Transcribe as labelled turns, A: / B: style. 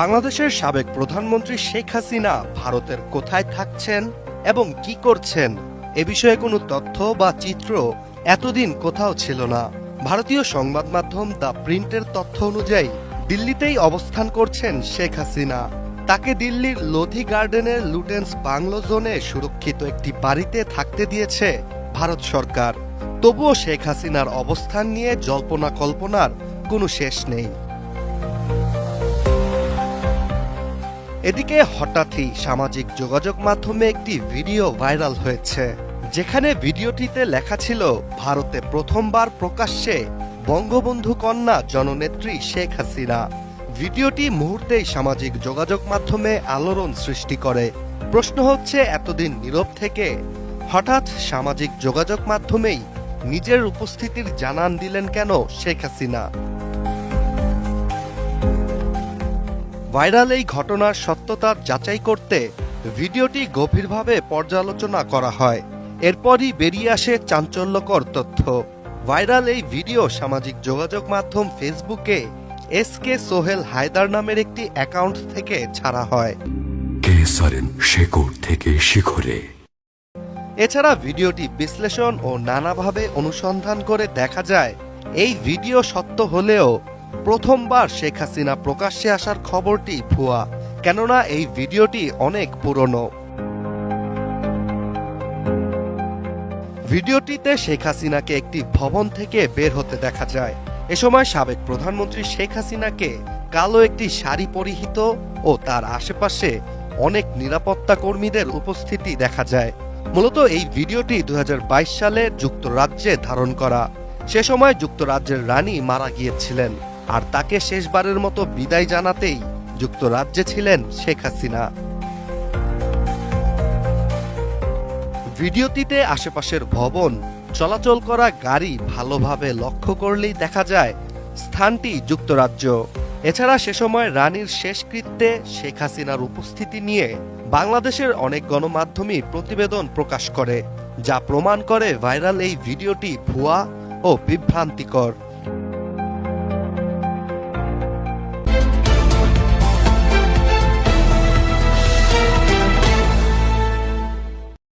A: বাংলাদেশের সাবেক প্রধানমন্ত্রী শেখ হাসিনা ভারতের কোথায় থাকছেন এবং কি করছেন এ বিষয়ে কোনো তথ্য বা চিত্র এতদিন কোথাও ছিল না। ভারতীয় সংবাদ মাধ্যম দ্য প্রিন্টের তথ্য অনুযায়ী দিল্লিতেই অবস্থান করছেন শেখ হাসিনা। তাকে দিল্লির লোধি গার্ডেনের লুটেন্স বাংলো জোনে সুরক্ষিত একটি বাড়িতে থাকতে দিয়েছে ভারত সরকার। তবুও শেখ হাসিনার অবস্থান নিয়ে জল্পনা কল্পনার কোনো শেষ নেই। এদিকে হঠাৎই সামাজিক যোগাযোগ মাধ্যমে একটি ভিডিও ভাইরাল হয়েছে, যেখানে ভিডিওটিতে লেখা ছিল ভারতে প্রথমবার প্রকাশ্যে বঙ্গবন্ধু কন্যা জননেত্রী শেখ হাসিনা। ভিডিওটি মুহূর্তেই সামাজিক যোগাযোগ মাধ্যমে আলোড়ন সৃষ্টি করে। প্রশ্ন হচ্ছে, এতদিন নীরব থেকে হঠাৎ সামাজিক যোগাযোগ মাধ্যমেই নিজের উপস্থিতির জানান দিলেন কেন শেখ হাসিনা? ভাইরাল এই ঘটনার সত্যতা যাচাই করতে ভিডিওটি গভীরভাবে পর্যালোচনা করা হয়। এরপরই বেরিয়ে আসে চাঞ্চল্যকর তথ্য। ভাইরাল এই ভিডিও সামাজিক যোগাযোগ মাধ্যম ফেসবুকে এসকে সোহেল হায়দার নামের একটি অ্যাকাউন্ট থেকে ছাড়া হয়। এছাড়া ভিডিওটি বিশ্লেষণ ও নানাভাবে অনুসন্ধান করে দেখা যায়, এই ভিডিও সত্য হলেও প্রথমবার শেখ হাসিনা প্রকাশ্যে আসার খবরটি ভুয়া, কেননা এই ভিডিওটি অনেক পুরনো। ভিডিওটিতে শেখ হাসিনাকে একটি ভবন থেকে বের হতে দেখা যায়। এ সময় সাবেক প্রধানমন্ত্রী শেখ হাসিনাকে কালো একটি শাড়ি পরিহিত ও তার আশেপাশে অনেক নিরাপত্তা কর্মীদের উপস্থিতি দেখা যায়। মূলত এই ভিডিওটি 2022 সালে যুক্তরাজ্যে ধারণ করা। সে সময় যুক্তরাজ্যের রানী মারা গিয়েছিলেন, আর তাকে শেষবারের মতো বিদায় জানাতেই যুক্তরাজ্যে ছিলেন শেখ হাসিনা। ভিডিওটিতে আশেপাশের ভবন, চলাচল করা গাড়ি ভালোভাবে লক্ষ্য করলেই দেখা যায় স্থানটি যুক্তরাজ্য। এছাড়া সে সময় রানীর শেষকৃত্যে শেখ হাসিনার উপস্থিতি নিয়ে বাংলাদেশের অনেক গণমাধ্যমই প্রতিবেদন প্রকাশ করে, যা প্রমাণ করে ভাইরাল এই ভিডিওটি ভুয়া ও বিভ্রান্তিকর।